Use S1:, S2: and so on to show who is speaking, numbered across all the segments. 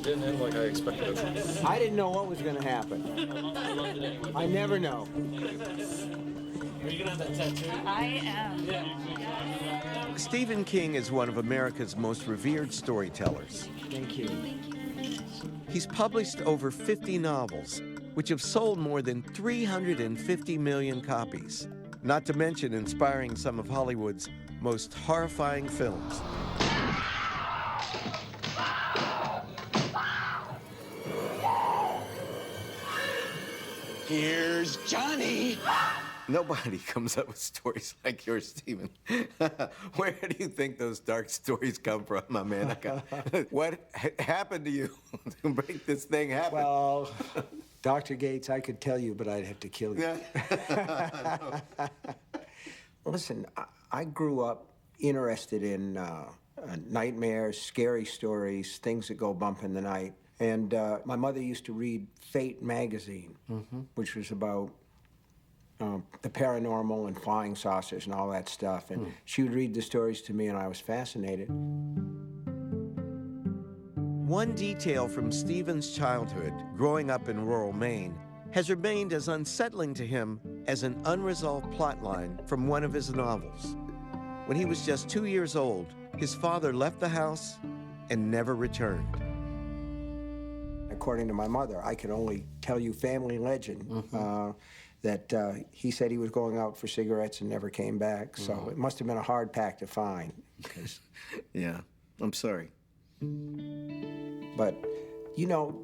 S1: didn't end like I expected it to.
S2: I didn't know what was going to happen. I never know.
S3: Are you gonna have that tattoo?
S4: I am.
S3: Yeah.
S5: Stephen King is one of America's most revered storytellers.
S2: Thank you.
S5: He's published over 50 novels, which have sold more than 350 million copies, not to mention inspiring some of Hollywood's most horrifying films.
S6: Here's Johnny.
S5: Nobody comes up with stories like yours, Stephen. Where do you think those dark stories come from, my man? What happened to you to make this thing happen?
S2: Well, Dr. Gates, I could tell you, but I'd have to kill you. Listen, I grew up interested in nightmares, scary stories, things that go bump in the night. And my mother used to read Fate magazine, which was about the paranormal and flying saucers and all that stuff. And she would read the stories to me, and I was fascinated.
S5: One detail from Stephen's childhood, growing up in rural Maine, has remained as unsettling to him as an unresolved plotline from one of his novels. When he was just 2 years old, his father left the house and never returned.
S2: According to my mother, I can only tell you family legend, that he said he was going out for cigarettes and never came back. So it must have been a hard pack to find.
S5: Yeah, I'm sorry.
S2: But, you know,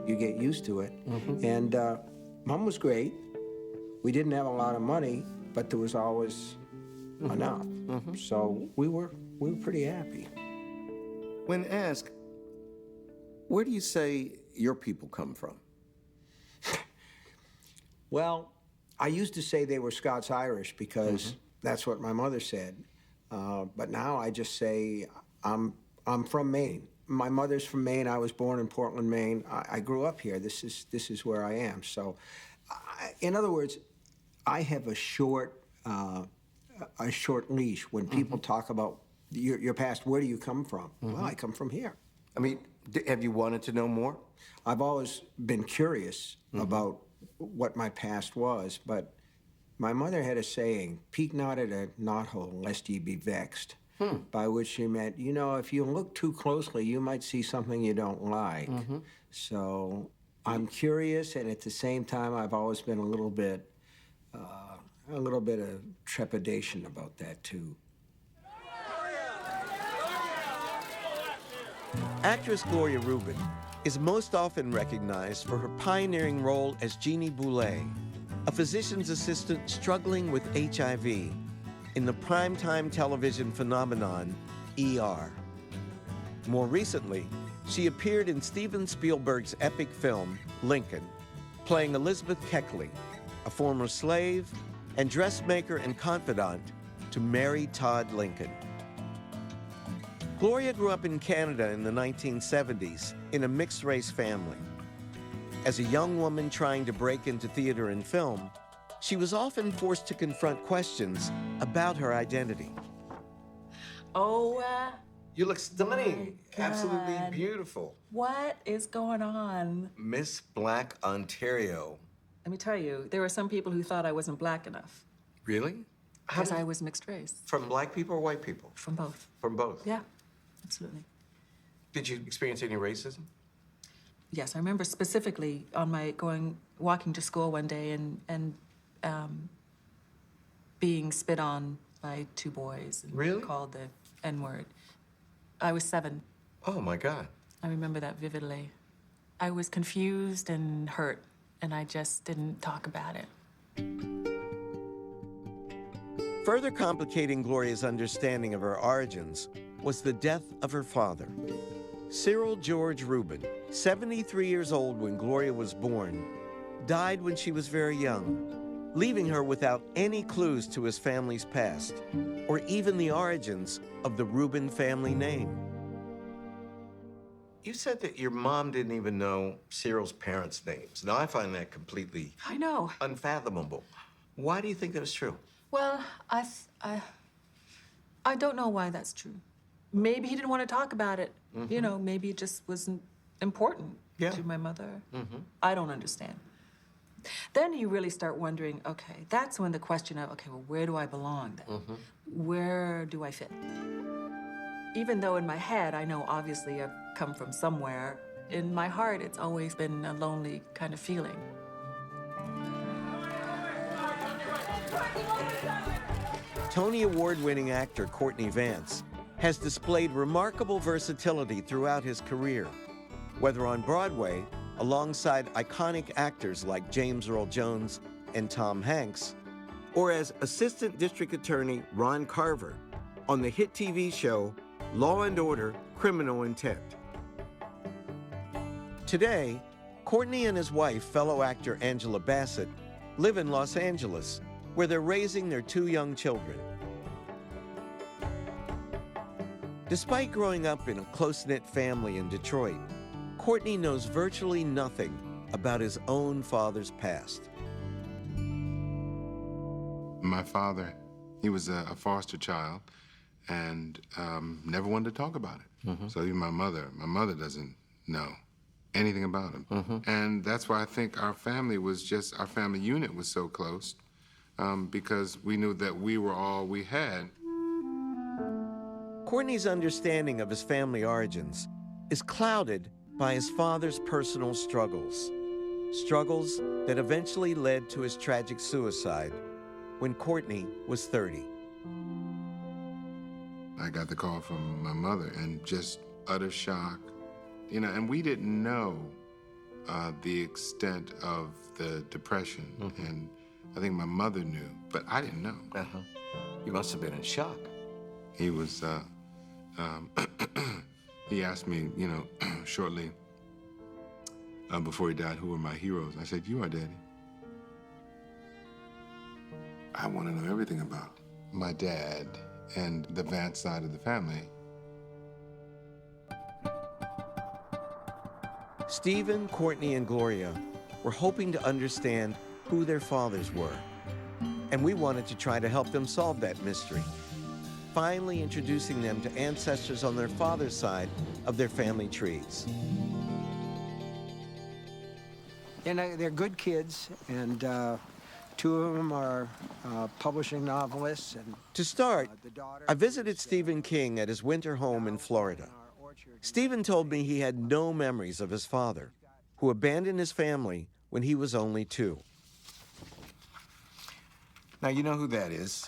S2: you get used to it. And Mom was great. We didn't have a lot of money, but there was always enough. So we were pretty happy.
S5: When asked, where do you say your people come from?
S2: Well, I used to say they were Scots-Irish because that's what my mother said. But now I just say I'm from Maine. My mother's from Maine. I was born in Portland, Maine. I grew up here. This is where I am. So, in other words, I have a short leash when people talk about your past. Where do you come from? Well, I come from here.
S5: I mean, have you wanted to know more?
S2: I've always been curious about what my past was, but my mother had a saying, "Peek not at a knothole, lest ye be vexed," by which she meant, you know, if you look too closely, you might see something you don't like. So I'm curious, and at the same time, I've always been a little bit of trepidation about that, too.
S5: Actress Gloria Reuben is most often recognized for her pioneering role as Jeannie Boulay, a physician's assistant struggling with HIV in the primetime television phenomenon ER. More recently, she appeared in Steven Spielberg's epic film Lincoln, playing Elizabeth Keckley, a former slave and dressmaker and confidant to Mary Todd Lincoln. Gloria grew up in Canada in the 1970s in a mixed-race family. As a young woman trying to break into theater and film, she was often forced to confront questions about her identity.
S4: Oh,
S5: You look stunning.
S4: God.
S5: Absolutely beautiful.
S4: what is going on?
S5: Miss Black Ontario.
S4: Let me tell you, there were some people who thought I wasn't black enough
S5: Really?
S4: because I was mixed race.
S5: From black people or white people?
S4: From both.
S5: From both?
S4: Yeah, absolutely.
S5: Did you experience any racism?
S4: Yes, I remember specifically on my walking to school one day and being spit on by two boys and
S5: Really?
S4: called the N-word. I was 7.
S5: Oh, my God.
S4: I remember that vividly. I was confused and hurt, and I just didn't talk about it.
S5: Further complicating Gloria's understanding of her origins was the death of her father. Cyril George Reuben, 73 years old when Gloria was born, died when she was very young, leaving her without any clues to his family's past, or even the origins of the Reuben family name. You said that your mom didn't even know Cyril's parents' names. Now, I find that completely
S4: I know.
S5: unfathomable. Why do you think that was true?
S4: Well, I don't know why that's true. Maybe he didn't want to talk about it. You know, maybe it just wasn't important
S5: Yeah.
S4: to my mother. I don't understand. Then you really start wondering, okay, that's when the question of, okay, well, where do I belong then? Where do I fit? Even though in my head, I know obviously I've come from somewhere, in my heart, it's always been a lonely kind of feeling.
S5: Tony Award-winning actor Courtney Vance has displayed remarkable versatility throughout his career, whether on Broadway, alongside iconic actors like James Earl Jones and Tom Hanks, or as Assistant District Attorney Ron Carver on the hit TV show Law & Order: Criminal Intent. Today, Courtney and his wife, fellow actor Angela Bassett, live in Los Angeles, where they're raising their 2 young children. Despite growing up in a close-knit family in Detroit, Courtney knows virtually nothing about his own father's past.
S6: My father, he was a foster child and never wanted to talk about it. So even my mother doesn't know anything about him. And that's why I think our family unit was so close, because we knew that we were all we had.
S5: Courtney's understanding of his family origins is clouded by his father's personal struggles that eventually led to his tragic suicide when Courtney was 30.
S6: I got the call from my mother and just utter shock. You know, and we didn't know the extent of the depression. And I think my mother knew, but I didn't know.
S5: You must have been in shock.
S6: He was, he asked me, you know, shortly before he died, who were my heroes? I said, you are, Daddy. I want to know everything about my dad and the Vance side of the family.
S5: Stephen, Courtney, and Gloria were hoping to understand who their fathers were, and we wanted to try to help them solve that mystery, finally introducing them to ancestors on their father's side of their family trees.
S2: And they're good kids, and 2 of them are publishing novelists. And
S5: To start, I visited Stephen King at his winter home in Florida. Stephen told me he had no memories of his father, who abandoned his family when he was only 2.
S7: Now, you know who that is?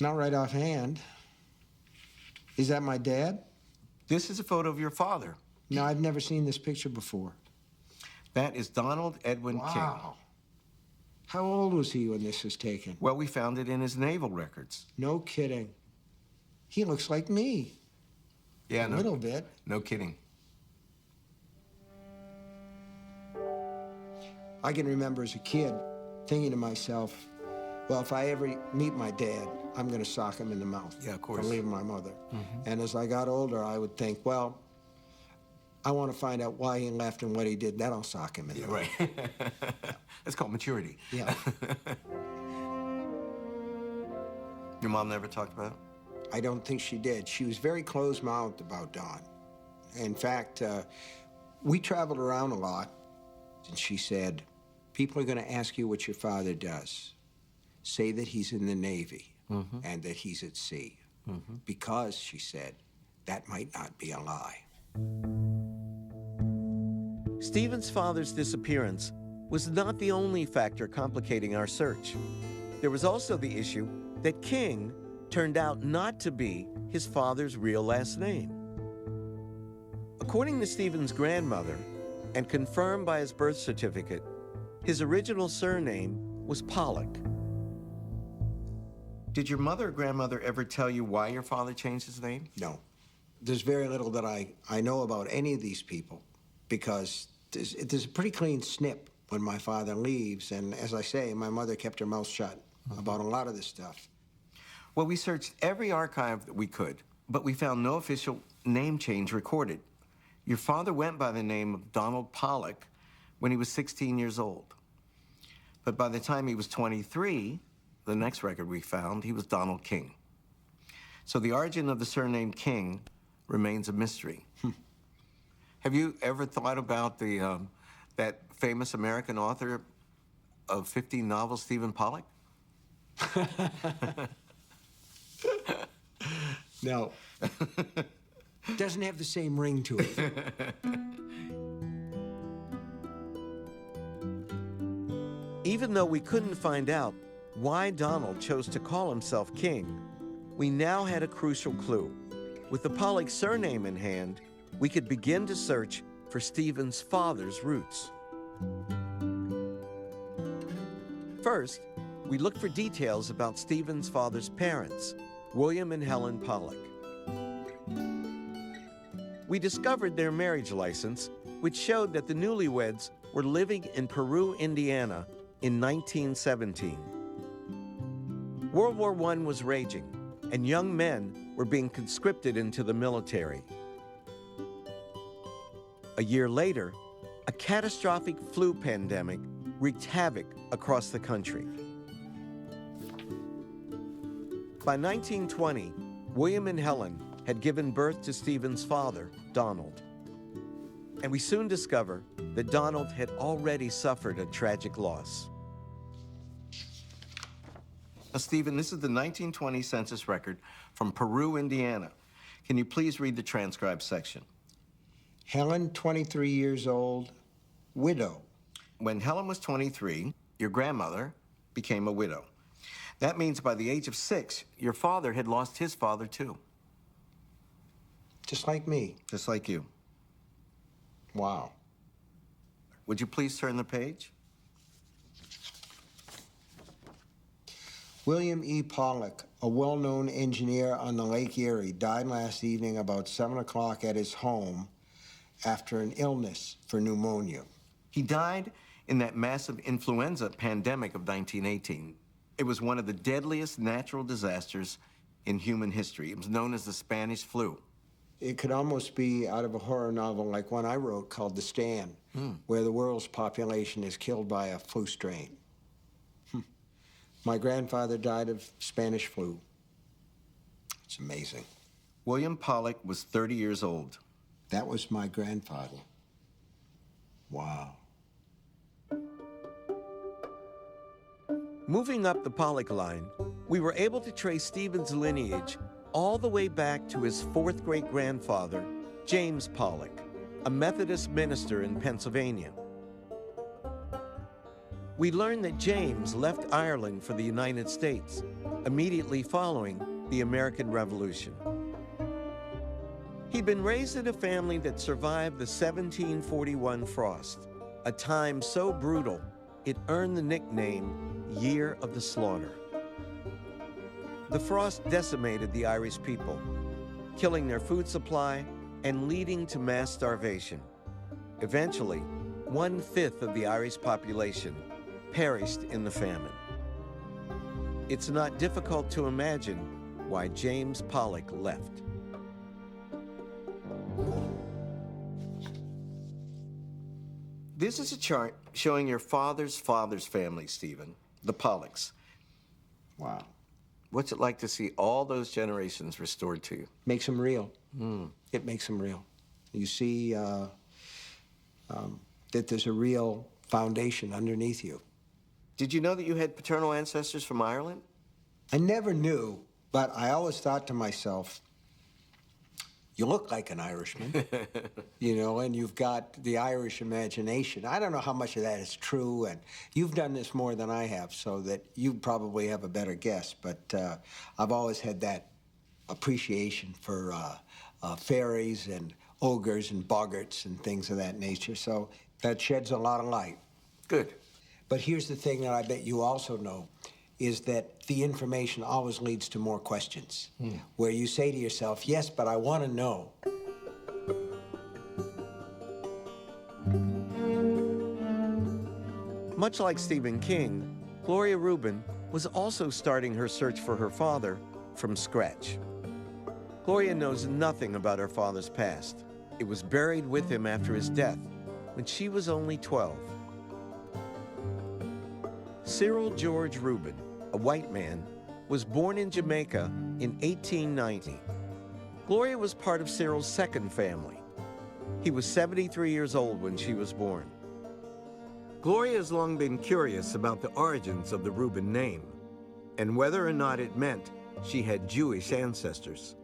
S2: Not right offhand. Is that my dad?
S7: This is a photo of your father.
S2: No, I've never seen this picture before.
S7: That is Donald Edwin King.
S2: How old was he when this was taken?
S7: Well, we found it in his naval records.
S2: No kidding. He looks like me.
S7: Yeah,
S2: A little bit.
S7: No kidding.
S2: I can remember as a kid thinking to myself, well, if I ever meet my dad, I'm going to sock him in the mouth.
S7: Yeah, of course.
S2: For leaving my mother. And as I got older, I would think, well, I want to find out why he left and what he did. Then I'll sock him in the mouth.
S7: Right. That's called maturity.
S2: Yeah.
S7: Your mom never talked about it?
S2: I don't think she did. She was very closed-mouthed about Don. In fact, we traveled around a lot, and she said, people are going to ask you what your father does. Say that he's in the Navy and that he's at sea. Because, she said, that might not be a lie.
S5: Stephen's father's disappearance was not the only factor complicating our search. There was also the issue that King turned out not to be his father's real last name. According to Stephen's grandmother, and confirmed by his birth certificate, his original surname was Pollock.
S7: Did your mother or grandmother ever tell you why your father changed his name?
S2: No. There's very little that I know about any of these people because there's a pretty clean snip when my father leaves. And as I say, my mother kept her mouth shut about a lot of this stuff.
S7: Well, we searched every archive that we could, but we found no official name change recorded. Your father went by the name of Donald Pollock when he was 16 years old. But by the time he was 23, the next record we found, he was Donald King. So the origin of the surname King remains a mystery. Have you ever thought about that famous American author of 15 novels, Stephen Pollock?
S2: No. Doesn't have the same ring to it.
S5: Even though we couldn't find out why Donald chose to call himself King, we now had a crucial clue. With the Pollock surname in hand, we could begin to search for Stephen's father's roots. First, we looked for details about Stephen's father's parents, William and Helen Pollock. We discovered their marriage license, which showed that the newlyweds were living in Peru, Indiana in 1917. World War I was raging, and young men were being conscripted into the military. A year later, a catastrophic flu pandemic wreaked havoc across the country. By 1920, William and Helen had given birth to Stephen's father, Donald. And we soon discover that Donald had already suffered a tragic loss.
S7: Now, Stephen, this is the 1920 census record from Peru, Indiana. Can you please read the transcribed section?
S2: Helen, 23 years old, widow.
S7: When Helen was 23, your grandmother became a widow. That means by the age of 6, your father had lost his father too.
S2: Just like me.
S7: Just like you.
S2: Wow.
S7: Would you please turn the page?
S2: William E. Pollock, a well-known engineer on the Lake Erie, died last evening about 7 o'clock at his home after an illness for pneumonia.
S7: He died in that massive influenza pandemic of 1918. It was one of the deadliest natural disasters in human history. It was known as the Spanish flu.
S2: It could almost be out of a horror novel like one I wrote called The Stand, where the world's population is killed by a flu strain. My grandfather died of Spanish flu. It's amazing.
S7: William Pollock was 30 years old.
S2: That was my grandfather. Wow.
S5: Moving up the Pollock line, we were able to trace Stephen's lineage all the way back to his 4th great-grandfather, James Pollock, a Methodist minister in Pennsylvania. We learned that James left Ireland for the United States immediately following the American Revolution. He'd been raised in a family that survived the 1741 frost, a time so brutal it earned the nickname Year of the Slaughter. The frost decimated the Irish people, killing their food supply and leading to mass starvation. Eventually, 1/5 of the Irish population perished in the famine. It's not difficult to imagine why James Pollock left.
S7: This is a chart showing your father's father's family, Stephen, the Pollocks.
S2: Wow.
S7: What's it like to see all those generations restored to you?
S2: Makes them real. It makes them real. You see that there's a real foundation underneath you.
S7: Did you know that you had paternal ancestors from Ireland?
S2: I never knew, but I always thought to myself, you look like an Irishman, you know, and you've got the Irish imagination. I don't know how much of that is true, and you've done this more than I have, so that you probably have a better guess, but I've always had that appreciation for fairies and ogres and boggarts and things of that nature, so that sheds a lot of light.
S7: Good.
S2: But here's the thing that I bet you also know, is that the information always leads to more questions, where you say to yourself, yes, but I want to know.
S5: Much like Stephen King, Gloria Reuben was also starting her search for her father from scratch. Gloria knows nothing about her father's past. It was buried with him after his death when she was only 12. Cyril George Reuben, a white man, was born in Jamaica in 1890. Gloria was part of Cyril's second family. He was 73 years old when she was born. Gloria has long been curious about the origins of the Reuben name and whether or not it meant she had Jewish ancestors.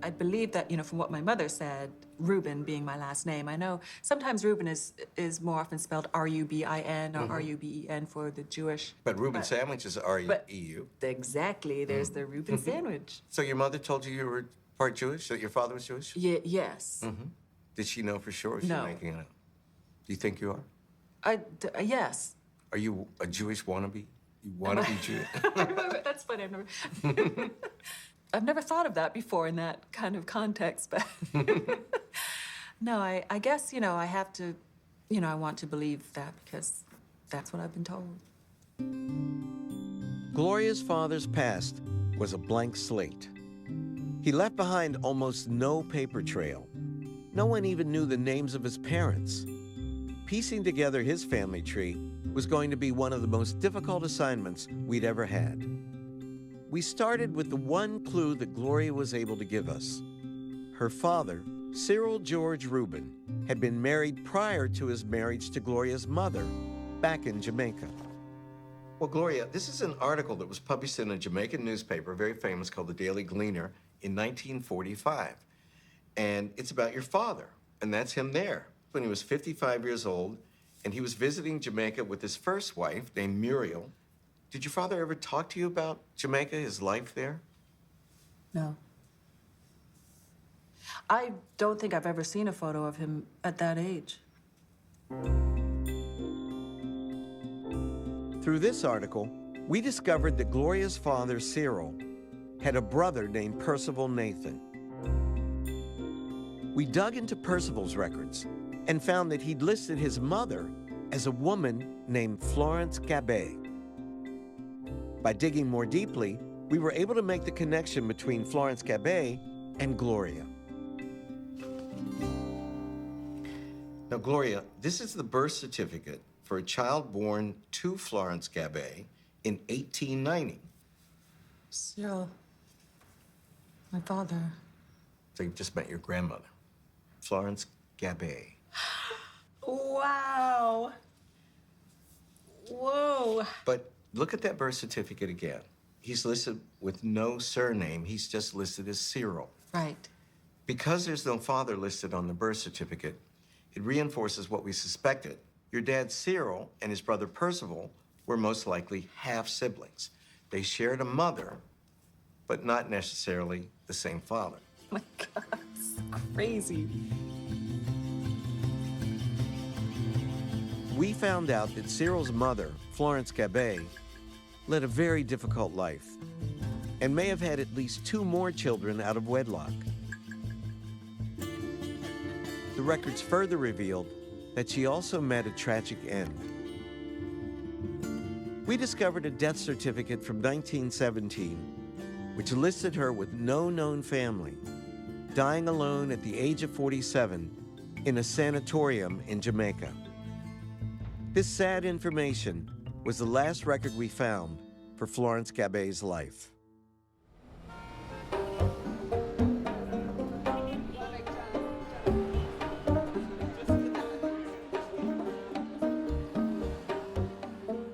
S4: I believe that, from what my mother said, Reuben being my last name. I know sometimes Reuben is more often spelled R-U-B-I-N or R-U-B-E-N for the Jewish.
S7: But Reuben sandwich is R-E-U.
S4: Exactly, there's the Reuben sandwich.
S7: So your mother told you were part Jewish, that your father was Jewish?
S4: Yes.
S7: Did she know for sure, or is she
S4: No.
S7: making it up? Do you think you are?
S4: Yes.
S7: Are you a Jewish wannabe? You want to be Jewish?
S4: That's funny. I've never thought of that before in that kind of context, but no, I guess, I have to, I want to believe that because that's what I've been told.
S5: Gloria's father's past was a blank slate. He left behind almost no paper trail. No one even knew the names of his parents. Piecing together his family tree was going to be one of the most difficult assignments we'd ever had. We started with the one clue that Gloria was able to give us. Her father, Cyril George Reuben, had been married prior to his marriage to Gloria's mother back in Jamaica.
S7: Well, Gloria, this is an article that was published in a Jamaican newspaper, very famous, called the Daily Gleaner, in 1945. And it's about your father, and that's him there. When he was 55 years old, and he was visiting Jamaica with his first wife, named Muriel. Did your father ever talk to you about Jamaica, his life there?
S4: No. I don't think I've ever seen a photo of him at that age.
S5: Through this article, we discovered that Gloria's father, Cyril, had a brother named Percival Nathan. We dug into Percival's records and found that he'd listed his mother as a woman named Florence Gabay. By digging more deeply, we were able to make the connection between Florence Gabay and Gloria.
S7: Now, Gloria, this is the birth certificate for a child born to Florence Gabay in 1890.
S4: Cyril, my father.
S7: So you just met your grandmother, Florence Gabay.
S4: Wow. Whoa.
S7: But look at that birth certificate again. He's listed with no surname. He's just listed as Cyril.
S4: Right.
S7: Because there's no father listed on the birth certificate, it reinforces what we suspected. Your dad, Cyril, and his brother, Percival, were most likely half-siblings. They shared a mother, but not necessarily the same father.
S4: Oh my God, it's crazy.
S5: We found out that Cyril's mother, Florence Gabay, led a very difficult life and may have had at least 2 more children out of wedlock. The records further revealed that she also met a tragic end. We discovered a death certificate from 1917, which listed her with no known family, dying alone at the age of 47 in a sanatorium in Jamaica. This sad information was the last record we found for Florence Gabay's life.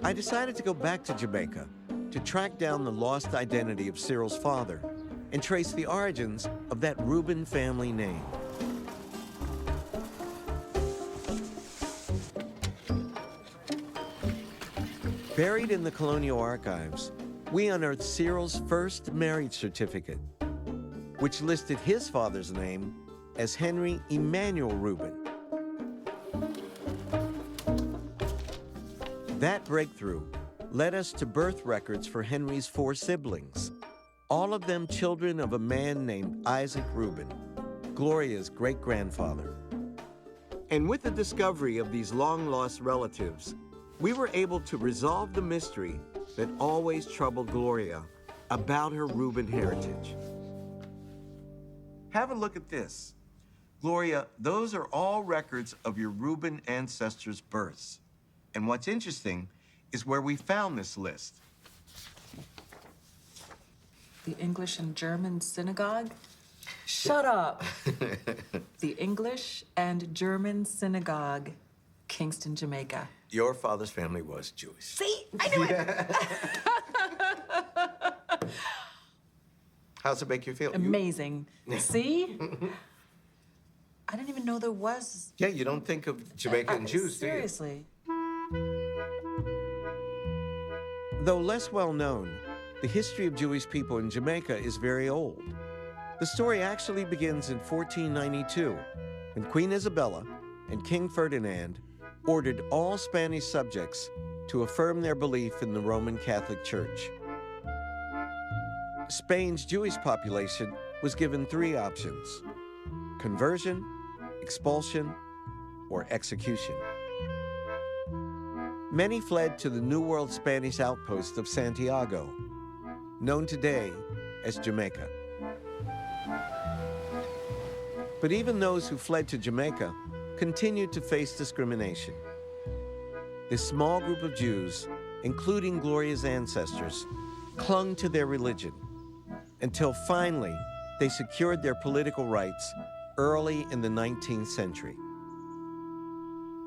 S5: I decided to go back to Jamaica to track down the lost identity of Cyril's father and trace the origins of that Reuben family name. Buried in the colonial archives, we unearthed Cyril's first marriage certificate, which listed his father's name as Henry Emmanuel Reuben. That breakthrough led us to birth records for Henry's 4 siblings, all of them children of a man named Isaac Reuben, Gloria's great-grandfather. And with the discovery of these long-lost relatives, we were able to resolve the mystery that always troubled Gloria about her Reuben heritage. Have a look at this. Gloria, those are all records of your Reuben ancestors' births. And what's interesting is where we found this list.
S4: The English and German synagogue? Shut up. The English and German Synagogue, Kingston, Jamaica.
S7: Your father's family was Jewish.
S4: See? I knew it.
S7: How's it make you feel?
S4: Amazing. See? I didn't even know there was.
S7: Yeah, you don't think of Jamaican Jews, do you?
S4: Seriously.
S5: Though less well known, the history of Jewish people in Jamaica is very old. The story actually begins in 1492, when Queen Isabella and King Ferdinand ordered all Spanish subjects to affirm their belief in the Roman Catholic Church. Spain's Jewish population was given three options: conversion, expulsion, or execution. Many fled to the New World Spanish outpost of Santiago, known today as Jamaica. But even those who fled to Jamaica continued to face discrimination. This small group of Jews, including Gloria's ancestors, clung to their religion until finally they secured their political rights early in the 19th century.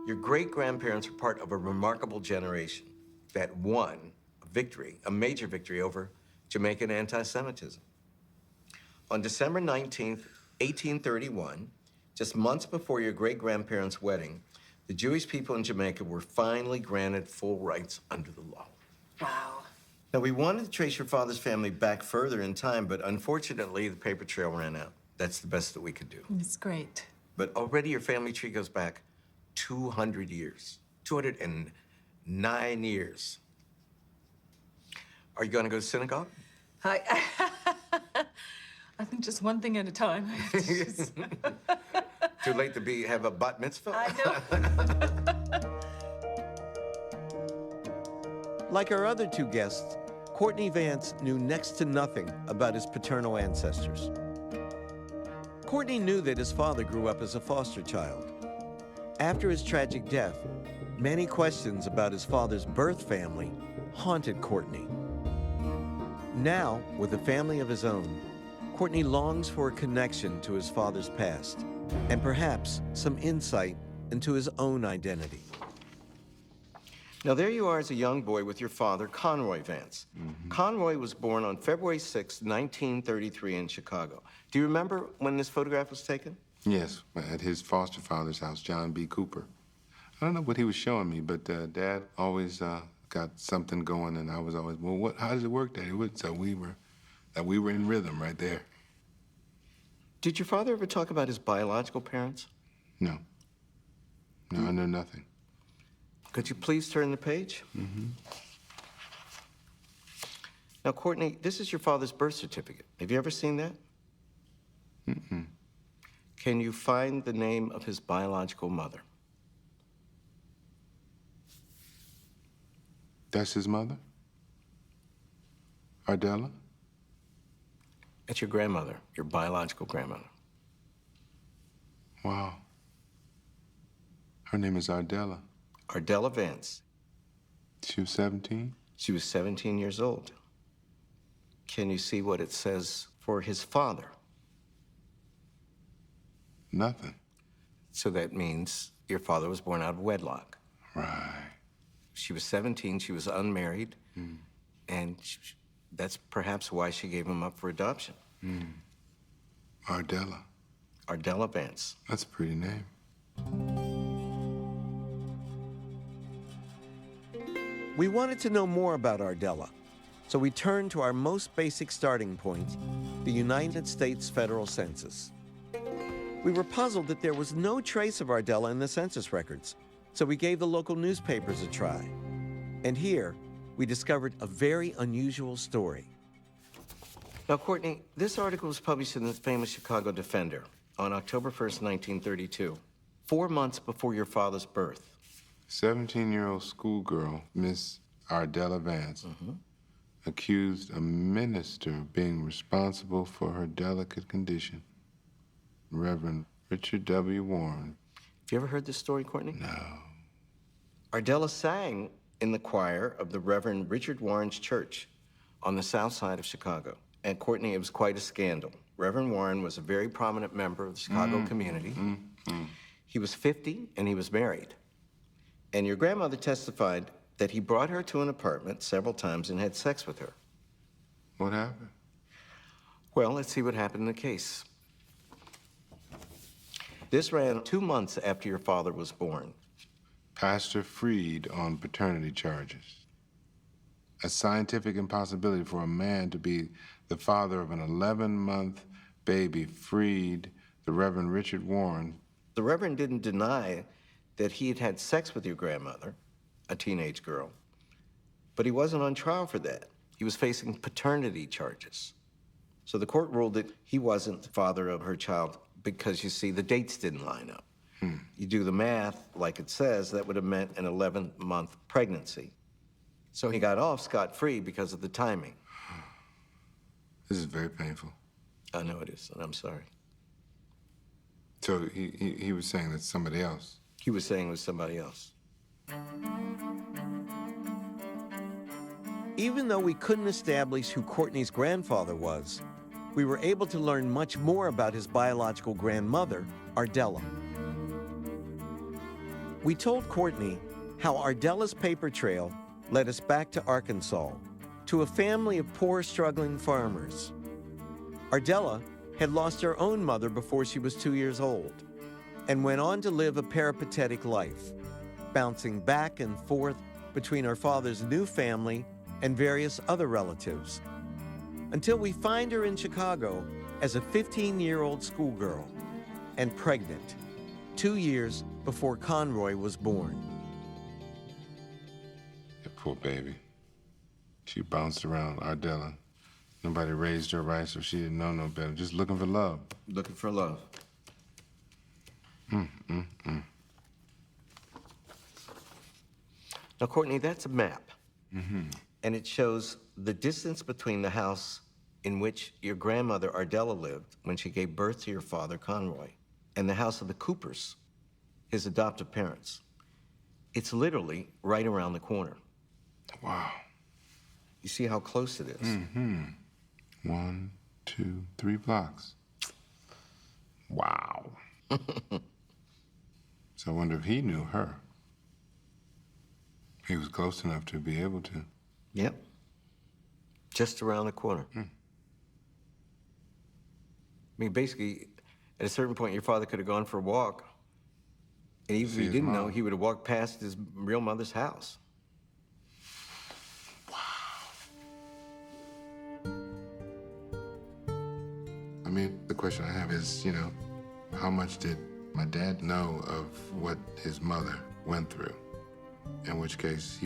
S7: Your great-grandparents were part of a remarkable generation that won a victory, a major victory over Jamaican anti-Semitism. On December 19th, 1831, just months before your great-grandparents' wedding, the Jewish people in Jamaica were finally granted full rights under the law.
S4: Wow.
S7: Now, we wanted to trace your father's family back further in time, but unfortunately, the paper trail ran out. That's the best that we could do.
S4: It's great.
S7: But already your family tree goes back 200 years, 209 years. Are you going to go to synagogue?
S4: I think just one thing at a time.
S7: Too late to have a bat mitzvah?
S4: I know.
S5: Like our other two guests, Courtney Vance knew next to nothing about his paternal ancestors. Courtney knew that his father grew up as a foster child. After his tragic death, many questions about his father's birth family haunted Courtney. Now, with a family of his own, Courtney longs for a connection to his father's past and perhaps some insight into his own identity.
S7: Now, there you are as a young boy with your father, Conroy Vance. Conroy was born on February 6, 1933 in Chicago. Do you remember when this photograph was taken?
S6: Yes, at his foster father's house, John B. Cooper. I don't know what he was showing me, but Dad always got something going, and I was always, well, how does it work, Daddy? So we were in rhythm right there.
S7: Did your father ever talk about his biological parents?
S6: No. No, I know nothing.
S7: Could you please turn the page? Now, Courtney, this is your father's birth certificate. Have you ever seen that? Can you find the name of his biological mother?
S6: That's his mother? Ardella?
S7: That's your grandmother, your biological grandmother.
S6: Wow. Her name is Ardella.
S7: Ardella Vance.
S6: She was 17?
S7: She was 17 years old. Can you see what it says for his father?
S6: Nothing.
S7: So that means your father was born out of wedlock.
S6: Right.
S7: She was 17, she was unmarried, and that's perhaps why she gave him up for adoption.
S6: Ardella.
S7: Ardella Vance.
S6: That's a pretty name.
S5: We wanted to know more about Ardella, so we turned to our most basic starting point, the United States Federal Census. We were puzzled that there was no trace of Ardella in the census records, so we gave the local newspapers a try. And here, we discovered a very unusual story.
S7: Now, Courtney, this article was published in the famous Chicago Defender on October 1st, 1932, 4 months before your father's birth.
S6: 17-year-old schoolgirl, Miss Ardella Vance, accused a minister of being responsible for her delicate condition, Reverend Richard W. Warren.
S7: Have you ever heard this story, Courtney?
S6: No.
S7: Ardella sang in the choir of the Reverend Richard Warren's church on the south side of Chicago. And Courtney, it was quite a scandal. Reverend Warren was a very prominent member of the Chicago community. He was 50 and he was married. And your grandmother testified that he brought her to an apartment several times and had sex with her.
S6: What happened?
S7: Well, let's see what happened in the case. This ran 2 months after your father was born.
S6: Pastor freed on paternity charges. A scientific impossibility for a man to be the father of an 11-month baby freed the Reverend Richard Warren.
S7: The Reverend didn't deny that he had had sex with your grandmother, a teenage girl, but he wasn't on trial for that. He was facing paternity charges. So the court ruled that he wasn't the father of her child because, you see, the dates didn't line up. You do the math, like it says, that would have meant an 11-month pregnancy. So he got off scot-free because of the timing.
S6: This is very painful.
S7: I know it is, and I'm sorry.
S6: So he was saying that's somebody else.
S7: He was saying it was somebody else.
S5: Even though we couldn't establish who Courtney's grandfather was, we were able to learn much more about his biological grandmother, Ardella. We told Courtney how Ardella's paper trail led us back to Arkansas, to a family of poor, struggling farmers. Ardella had lost her own mother before she was 2 years old and went on to live a peripatetic life, bouncing back and forth between her father's new family and various other relatives, until we find her in Chicago as a 15-year-old schoolgirl and pregnant, 2 years before Conroy was born.
S6: That poor baby. She bounced around Ardella. Nobody raised her right, so she didn't know no better. Just looking for love.
S7: Looking for love. Now, Courtney, that's a map. And it shows the distance between the house in which your grandmother Ardella lived when she gave birth to your father, Conroy, and the house of the Coopers, his adoptive parents. It's literally right around the corner.
S6: Wow.
S7: You see how close it is?
S6: 1, 2, 3 blocks. Wow. So I wonder if he knew her. He was close enough to be able to.
S7: Yep. Just around the corner. I mean, basically, at a certain point, your father could have gone for a walk. And even if
S6: See
S7: he
S6: his
S7: didn't know,
S6: mom.
S7: he would have walked past his real mother's house.
S6: I mean, the question I have is, how much did my dad know of what his mother went through? In which case,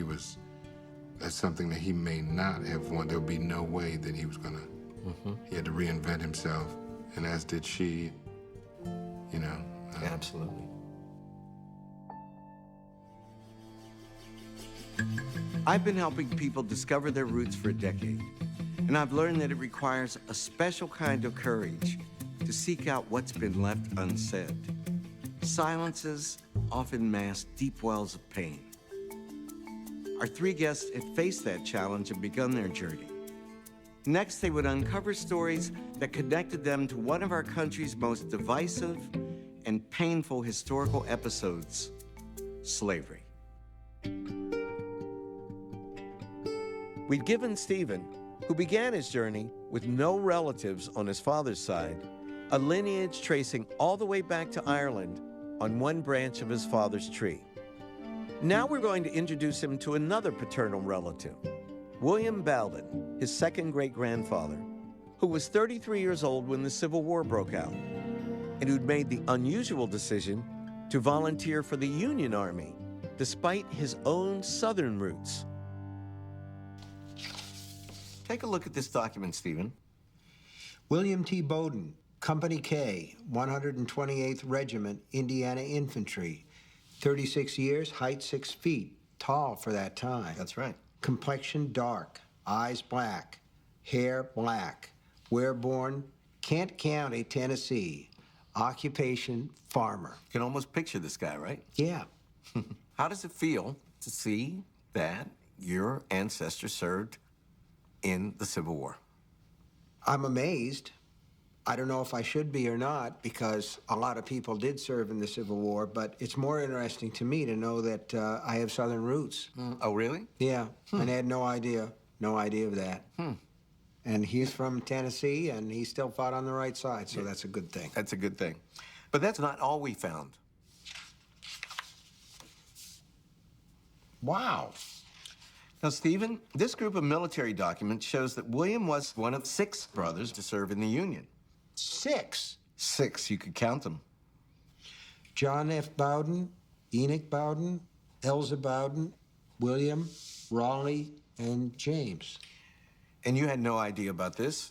S6: that's something that he may not have wanted. There would be no way that he was gonna, he had to reinvent himself, and as did she,
S7: Absolutely. I've been helping people discover their roots for a decade, and I've learned that it requires a special kind of courage to seek out what's been left unsaid. Silences often mask deep wells of pain. Our 3 guests had faced that challenge and begun their journey. Next, they would uncover stories that connected them to one of our country's most divisive and painful historical episodes, slavery.
S5: We'd given Stephen, who began his journey with no relatives on his father's side, a lineage tracing all the way back to Ireland on one branch of his father's tree. Now we're going to introduce him to another paternal relative, William Baldwin, his second great-grandfather, who was 33 years old when the Civil War broke out, and who'd made the unusual decision to volunteer for the Union Army, despite his own Southern roots.
S7: Take a look at this document, Stephen.
S2: William T. Bowden, Company K, 128th Regiment, Indiana Infantry. 36 years, height 6 feet, tall for that time.
S7: That's right.
S2: Complexion dark, eyes black, hair black. Where born? Kent County, Tennessee. Occupation, farmer.
S7: You can almost picture this guy, right?
S2: Yeah.
S7: How does it feel to see that your ancestor served in the Civil War?
S2: I'm amazed, I don't know if I should be or not, because a lot of people did serve in the Civil War, but it's more interesting to me to know that I have Southern roots.
S7: Oh, really?
S2: Yeah, and I had no idea of that. And he's from Tennessee, and he still fought on the right side, so that's a good thing.
S7: That's a good thing. But that's not all we found. Wow. Now, Stephen, this group of military documents shows that William was one of 6 brothers to serve in the Union.
S2: 6?
S7: 6, you could count them.
S2: John F. Bowden, Enoch Bowden, Elza Bowden, William, Raleigh, and James.
S7: And you had no idea about this?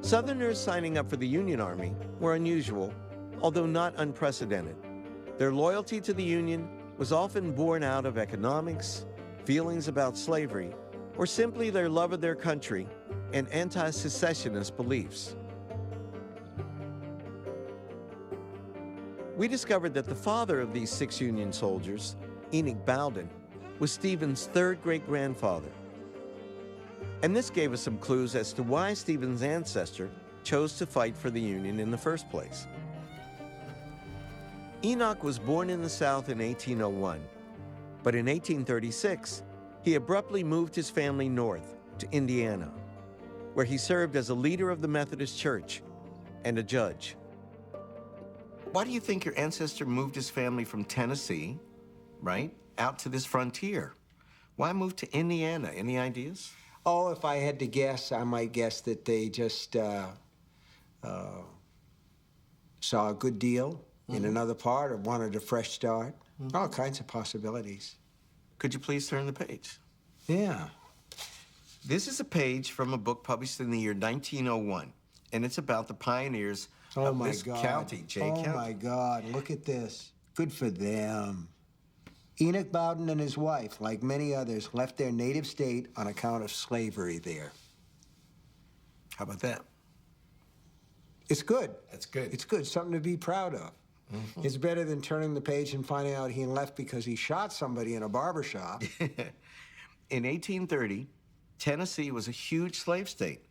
S5: Southerners signing up for the Union Army were unusual, although not unprecedented. Their loyalty to the Union was often born out of economics, feelings about slavery, or simply their love of their country and anti-secessionist beliefs. We discovered that the father of these 6 Union soldiers, Enoch Bowden, was Stephen's 3rd great-grandfather. And this gave us some clues as to why Stephen's ancestor chose to fight for the Union in the first place. Enoch was born in the South in 1801, but in 1836, he abruptly moved his family north to Indiana, where he served as a leader of the Methodist Church and a judge.
S7: Why do you think your ancestor moved his family from Tennessee, right, out to this frontier? Why move to Indiana? Any ideas?
S2: Oh, if I had to guess, I might guess that they just saw a good deal in another part or wanted a fresh start. All kinds of possibilities.
S7: Could you please turn the page?
S2: Yeah.
S7: This is a page from a book published in the year 1901, and it's about the pioneers
S2: Oh,
S7: of
S2: my
S7: this
S2: God.
S7: county, Jay
S2: Oh,
S7: County.
S2: my God. Look at this. Good for them. Enoch Bowden and his wife, like many others, left their native state on account of slavery there.
S7: How about that?
S2: It's good.
S7: That's good.
S2: It's good. Something to be proud of. It's better than turning the page and finding out he left because he shot somebody in a barber shop.
S7: In 1830, Tennessee was a huge slave state.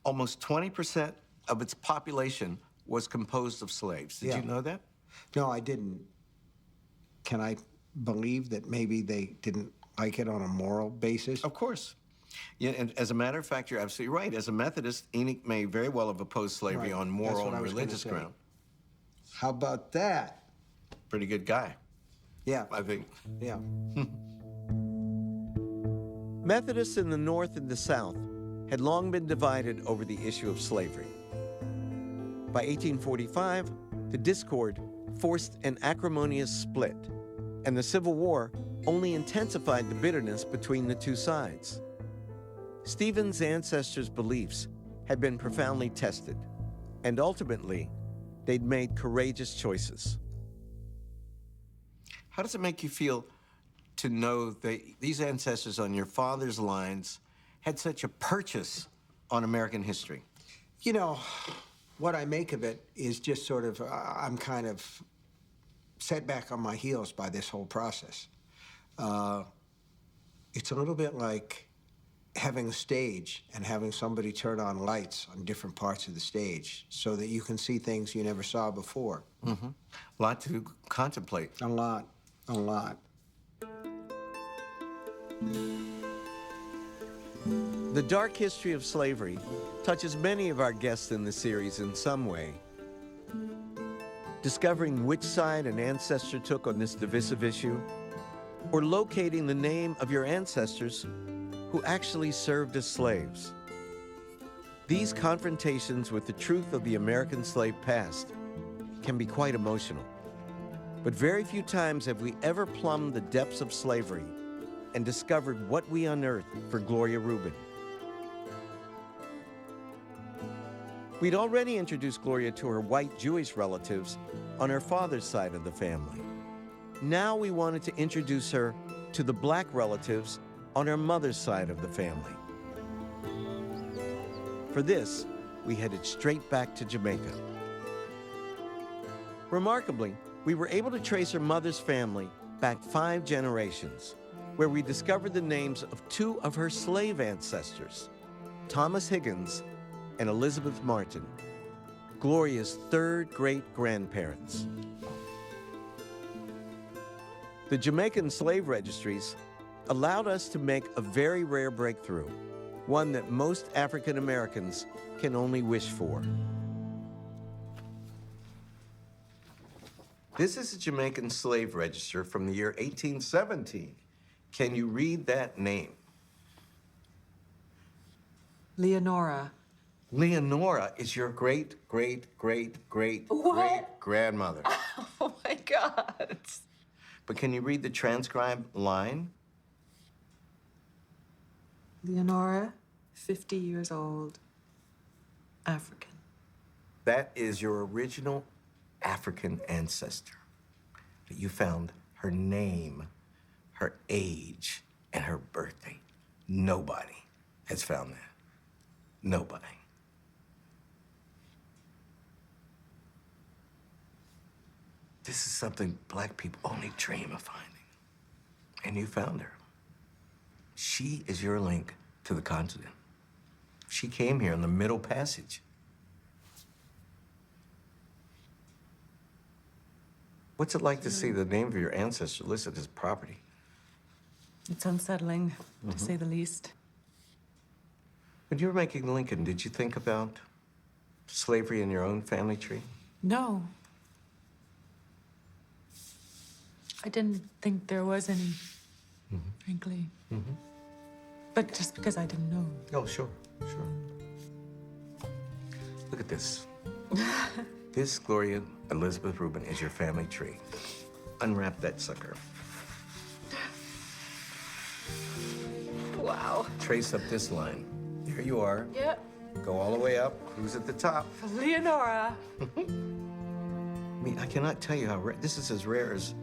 S7: Almost 20% of its population was composed of slaves. Did you know that?
S2: No, I didn't. Can I believe that maybe they didn't like it on a moral basis?
S7: Of course. Yeah, and as a matter of fact, you're absolutely right. As a Methodist, Enoch may very well have opposed slavery
S2: Right.
S7: on
S2: That's
S7: moral
S2: what I
S7: and
S2: was gonna
S7: religious
S2: say.
S7: ground.
S2: How about that?
S7: Pretty good guy,
S2: Yeah,
S7: I think.
S2: yeah.
S5: Methodists in the North and the South had long been divided over the issue of slavery. By 1845, the discord forced an acrimonious split, and the Civil War only intensified the bitterness between the two sides. Stephen's ancestors' beliefs had been profoundly tested, and ultimately, they'd made courageous choices.
S7: How does it make you feel to know that these ancestors on your father's lines had such a purchase on American history?
S2: You know, what I make of it is just sort of, I'm kind of set back on my heels by this whole process. It's a little bit like having a stage and having somebody turn on lights on different parts of the stage so that you can see things you never saw before.
S7: A lot to contemplate.
S2: A lot, a lot.
S5: The dark history of slavery touches many of our guests in the series in some way. Discovering which side an ancestor took on this divisive issue, or locating the name of your ancestors who actually served as slaves. These confrontations with the truth of the American slave past can be quite emotional. But very few times have we ever plumbed the depths of slavery and discovered what we unearthed for Gloria Reuben. We'd already introduced Gloria to her white Jewish relatives on her father's side of the family. Now we wanted to introduce her to the black relatives on her mother's side of the family. For this, we headed straight back to Jamaica. Remarkably, we were able to trace her mother's family back 5 generations, where we discovered the names of 2 of her slave ancestors, Thomas Higgins and Elizabeth Martin, Gloria's third great-grandparents. The Jamaican slave registries allowed us to make a very rare breakthrough, one that most African Americans can only wish for. This is a Jamaican slave register from the year 1817. Can you read that name?
S4: Leonora.
S5: Leonora is your great-great-great-great-grandmother.
S4: Oh my God.
S5: But can you read the transcribed line?
S4: Leonora, 50 years old, African.
S5: That is your original African ancestor. But you found her name, her age, and her birthday. Nobody has found that. Nobody. This is something Black people only dream of finding. And you found her. She is your link to the continent. She came here in the Middle Passage. What's it like to see the name of your ancestor listed as property?
S4: It's unsettling, to say the least.
S5: When you were making Lincoln, did you think about slavery in your own family tree?
S4: No. I didn't think there was any, frankly. But just because I didn't know.
S5: Oh, sure. Look at this. This, Gloria Elizabeth Reuben, is your family tree. Unwrap that sucker.
S4: Wow.
S5: Trace up this line. There you are.
S4: Yep.
S5: Go all the way up. Who's at the top?
S4: Leonora.
S5: I mean, I cannot tell you how rare. This is as rare as,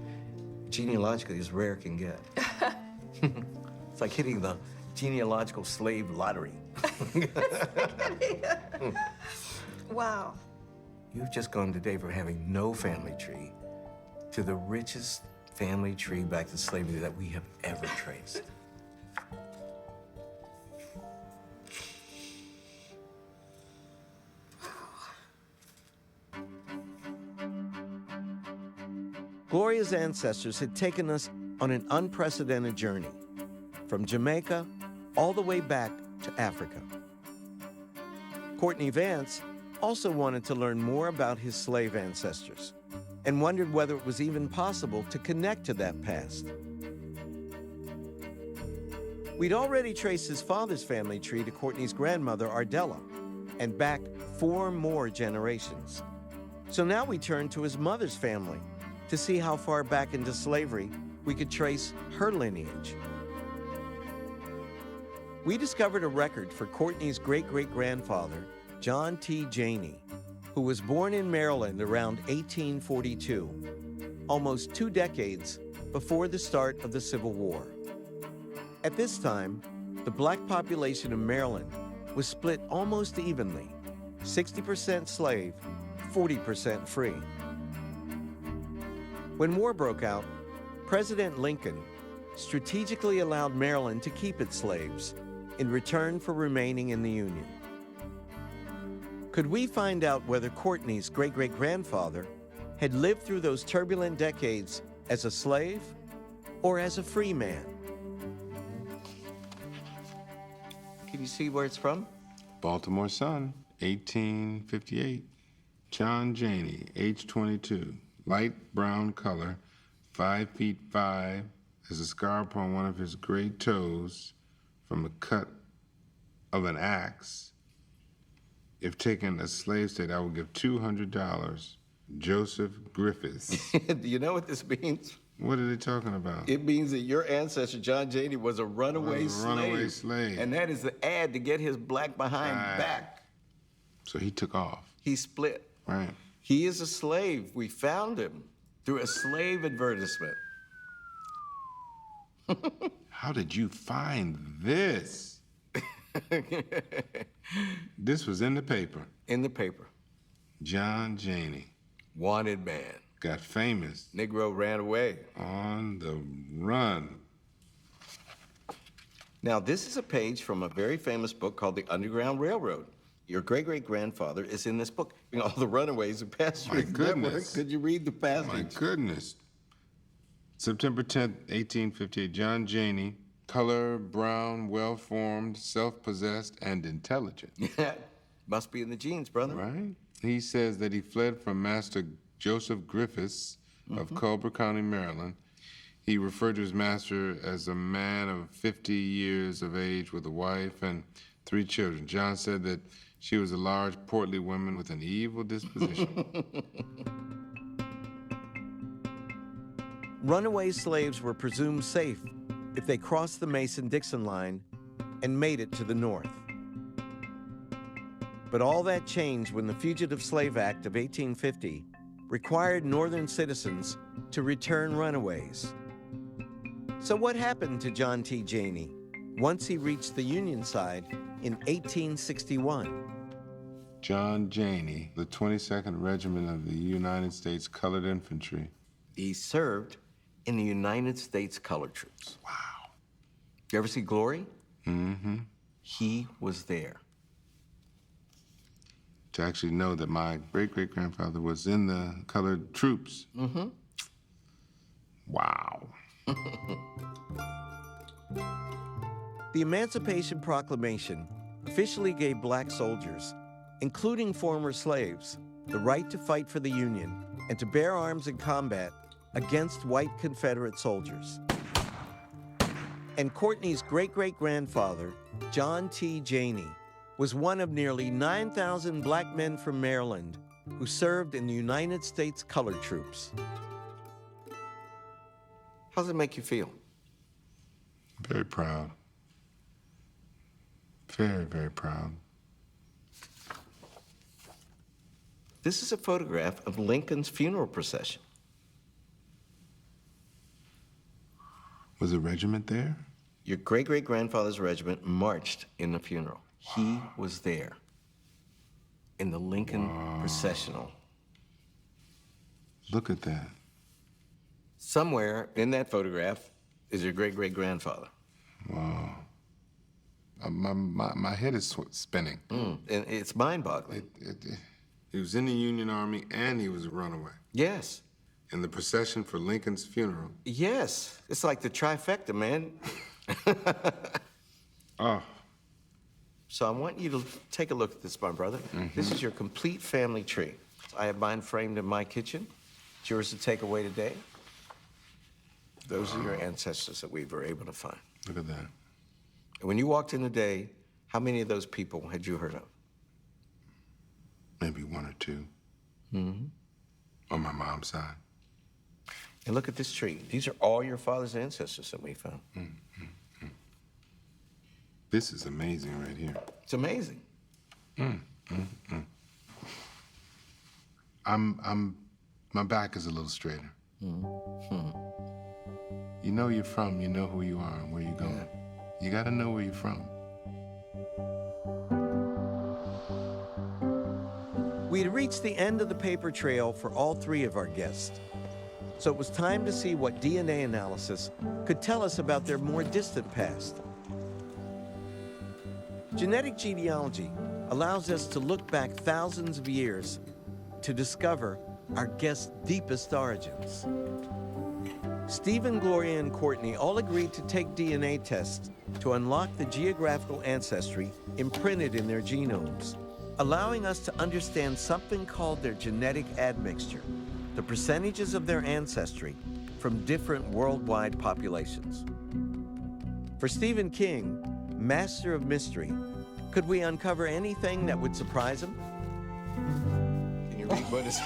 S5: genealogically, as rare can get. It's like hitting the genealogical slave lottery.
S4: Wow.
S5: You've just gone today from having no family tree to the richest family tree back to slavery that we have ever traced. Gloria's ancestors had taken us on an unprecedented journey, from Jamaica all the way back to Africa. Courtney Vance also wanted to learn more about his slave ancestors and wondered whether it was even possible to connect to that past. We'd already traced his father's family tree to Courtney's grandmother, Ardella, and back 4 more generations. So now we turned to his mother's family to see how far back into slavery we could trace her lineage. We discovered a record for Courtney's great-great-grandfather, John T. Janey, who was born in Maryland around 1842, almost 2 decades before the start of the Civil War. At this time, the Black population of Maryland was split almost evenly, 60% slave, 40% free. When war broke out, President Lincoln strategically allowed Maryland to keep its slaves in return for remaining in the Union. Could we find out whether Courtney's great-great-grandfather had lived through those turbulent decades as a slave or as a free man? Can you see where it's from?
S6: Baltimore Sun, 1858. John Janey, age 22. Light brown color, 5 feet 5, has a scar upon one of his great toes from the cut of an axe. If taken as slave state, I will give $200. Joseph Griffiths.
S5: Do you know what this means?
S6: What are they talking about?
S5: It means that your ancestor, John Janey, was a runaway slave. And that is the ad to get his black behind back.
S6: So he took off.
S5: He split.
S6: Right.
S5: He is a slave. We found him through a slave advertisement.
S6: How did you find this? This was in the paper.
S5: In the paper.
S6: John Janey.
S5: Wanted man.
S6: Got famous.
S5: Negro ran away.
S6: On the run.
S7: Now, this is a page from a very famous book called The Underground Railroad. Your great-great-grandfather is in this book. All the runaways who passed through the network.
S6: goodness.
S7: Could you read the passage?
S6: My goodness. September 10th, 1858, John Janey, color, brown, well-formed, self-possessed, and intelligent.
S7: Yeah, must be in the genes, brother.
S6: Right? He says that he fled from Master Joseph Griffiths of Culver County, Maryland. He referred to his master as a man of 50 years of age with a wife and 3 children. John said that she was a large, portly woman with an evil disposition.
S5: Runaway slaves were presumed safe if they crossed the Mason-Dixon line and made it to the north. But all that changed when the Fugitive Slave Act of 1850 required Northern citizens to return runaways. So what happened to John T. Janey once he reached the Union side in 1861?
S6: John Janey, the 22nd Regiment of the United States Colored Infantry.
S7: He served in the United States Colored Troops. Wow. You ever see Glory?
S6: Mm-hmm.
S7: He was there.
S6: To actually know that my great-great-grandfather was in the colored troops.
S7: Mm-hmm.
S6: Wow.
S5: The Emancipation Proclamation officially gave black soldiers, including former slaves, the right to fight for the Union and to bear arms in combat against white Confederate soldiers. And Courtney's great-great-grandfather, John T. Janey, was one of nearly 9,000 black men from Maryland who served in the United States Colored Troops.
S7: How does it make you feel?
S6: Very proud. Very, very proud.
S7: This is a photograph of Lincoln's funeral procession.
S6: Was the regiment there?
S7: Your great-great-grandfather's regiment marched in the funeral. He was there in the Lincoln processional.
S6: Look at that.
S7: Somewhere in that photograph is your great-great-grandfather.
S6: Wow. My head is spinning.
S7: And it's mind-boggling.
S6: He was in the Union Army and he was a runaway.
S7: Yes.
S6: In the procession for Lincoln's funeral.
S7: Yes. It's like the trifecta, man.
S6: Oh.
S7: So I want you to take a look at this, my brother. This is your complete family tree. I have mine framed in my kitchen. It's yours to take away today. Those are your ancestors that we were able to find.
S6: Look at that.
S7: And when you walked in today, how many of those people had you heard of?
S6: Maybe 1 or 2. On my mom's side.
S7: And look at this tree. These are all your father's ancestors that we found.
S6: This is amazing right here.
S7: It's amazing.
S6: My back is a little straighter. You know you're from, you know who you are and where you're going. You gotta know where you're from.
S5: We had reached the end of the paper trail for all 3 of our guests. So it was time to see what DNA analysis could tell us about their more distant past. Genetic genealogy allows us to look back thousands of years to discover our guests' deepest origins. Stephen, Gloria, and Courtney all agreed to take DNA tests to unlock the geographical ancestry imprinted in their genomes, allowing us to understand something called their genetic admixture, the percentages of their ancestry from different worldwide populations. For Stephen King, master of mystery, could we uncover anything that would surprise him?
S7: Can you read what is...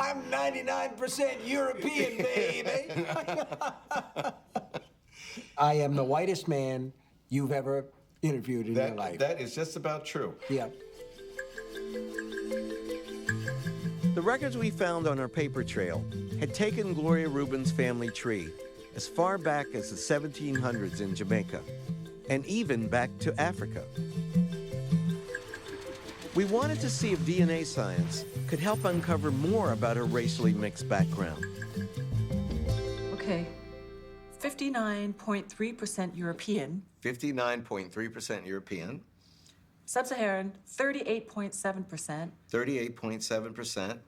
S2: I'm 99% European, baby. I am the whitest man you've ever interviewed in your life.
S7: That is just about true.
S2: Yeah.
S5: The records we found on our paper trail had taken Gloria Reuben's family tree as far back as the 1700s in Jamaica, and even back to Africa. We wanted to see if DNA science could help uncover more about her racially mixed background.
S4: Okay, 59.3% European.
S7: 59.3% European.
S4: Sub-Saharan, 38.7%.
S7: 38.7%.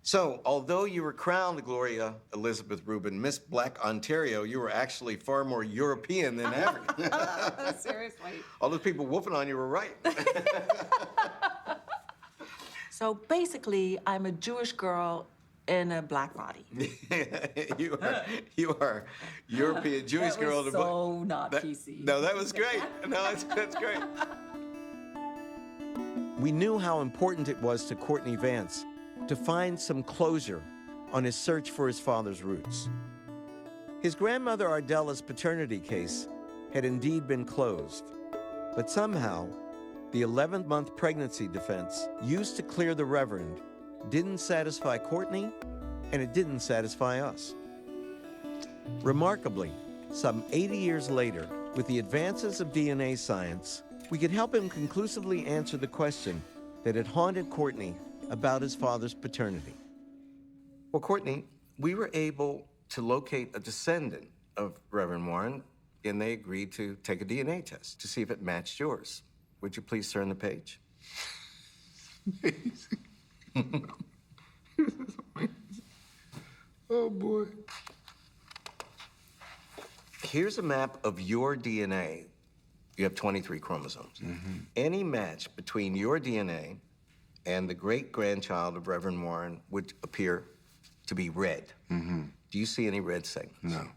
S7: So, although you were crowned Gloria Elizabeth Reuben Miss Black Ontario, you were actually far more European than African.
S4: Seriously.
S7: All those people whooping on you were right.
S4: So basically, I'm a Jewish girl in a black body.
S7: you are European Jewish
S4: That
S7: girl.
S4: was so not PC.
S7: No, that was great. No, that's great.
S5: We knew how important it was to Courtney Vance to find some closure on his search for his father's roots. His grandmother Ardella's paternity case had indeed been closed, but somehow the 11th-month pregnancy defense used to clear the Reverend didn't satisfy Courtney, and it didn't satisfy us. Remarkably, some 80 years later, with the advances of DNA science, we could help him conclusively answer the question that had haunted Courtney about his father's paternity.
S7: Well, Courtney, we were able to locate a descendant of Reverend Warren, and they agreed to take a DNA test to see if it matched yours. Would you please turn the page?
S6: Oh, boy.
S7: Here's a map of your DNA. You have 23 chromosomes. Any match between your DNA and the great-grandchild of Reverend Warren would appear to be red. Do you see any red segments?
S6: No.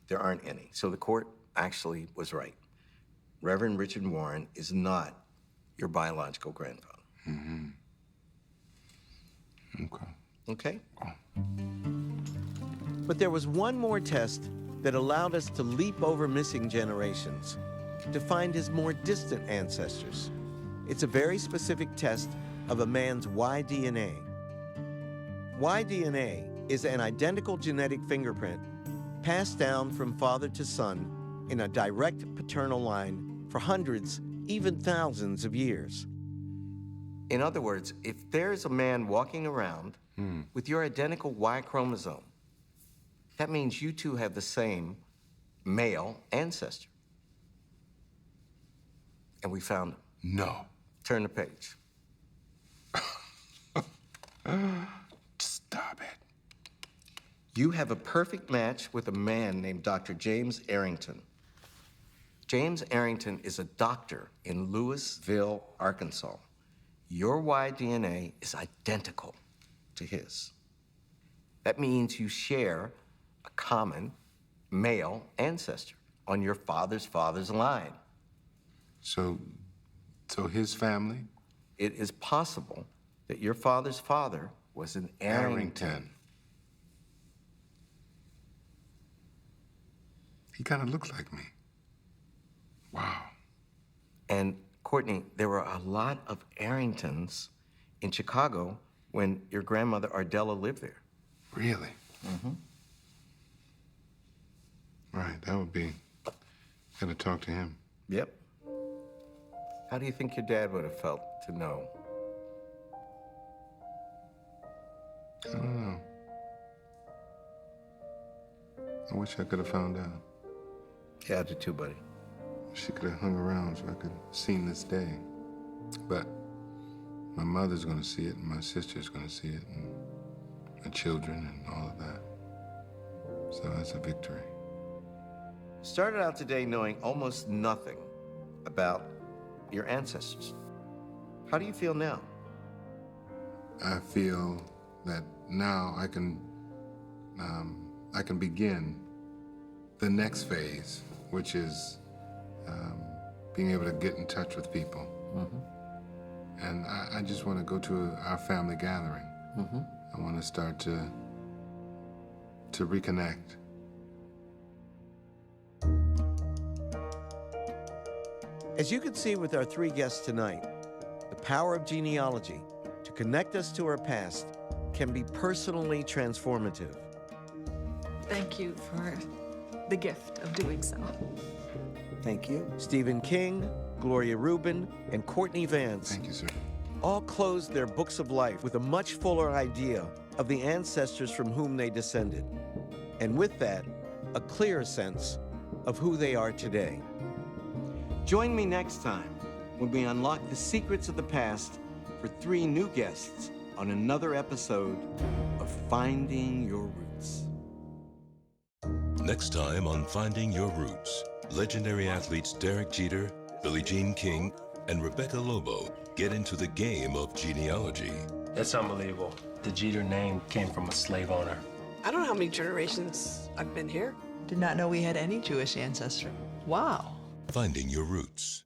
S7: There aren't any. So the court actually was right. Reverend Richard Warren is not your biological grandfather.
S6: Okay.
S7: Okay?
S5: But there was one more test that allowed us to leap over missing generations, to find his more distant ancestors. It's a very specific test of a man's Y-DNA. Y-DNA is an identical genetic fingerprint passed down from father to son in a direct paternal line for hundreds, even thousands of years.
S7: In other words, if there's a man walking around with your identical Y chromosome, that means you two have the same male ancestor. And we found him.
S6: No.
S7: Turn the page.
S6: Stop it.
S7: You have a perfect match with a man named Dr. James Arrington. James Arrington is a doctor in Louisville, Arkansas. Your Y-DNA is identical to his. That means you share a common male ancestor on your father's father's line.
S6: So his family?
S7: It is possible that your father's father was an Arrington.
S6: He kind of looks like me. Wow.
S7: And Courtney, there were a lot of Arringtons in Chicago when your grandmother Ardella lived there.
S6: Really? Right, that would be... Gotta talk to him.
S7: Yep. How do you think your dad would have felt to know?
S6: I don't know. I wish I could have found out.
S7: Yeah, I do too, buddy.
S6: She could have hung around so I could have seen this day. But my mother's gonna see it, and my sister's gonna see it, and my children, and all of that. So that's a victory.
S7: Started out today knowing almost nothing about your ancestors. How do you feel now?
S6: I feel that now I can begin the next phase, which is being able to get in touch with people. And I just want to go to our family gathering. I want to start to reconnect.
S5: As you can see with our three guests tonight, the power of genealogy to connect us to our past can be personally transformative.
S4: Thank you for the gift of doing so.
S2: Thank you.
S5: Stephen King, Gloria Reuben, and Courtney Vance
S6: Thank you, sir.
S5: all closed their books of life with a much fuller idea of the ancestors from whom they descended. And with that, a clearer sense of who they are today.
S7: Join me next time when we unlock the secrets of the past for 3 new guests on another episode of Finding Your Roots.
S8: Next time on Finding Your Roots, legendary athletes Derek Jeter, Billie Jean King, and Rebecca Lobo get into the game of genealogy.
S3: That's unbelievable. The Jeter name came from a slave owner.
S9: I don't know how many generations I've been here.
S10: Did not know we had any Jewish ancestry. Wow.
S8: Finding Your Roots.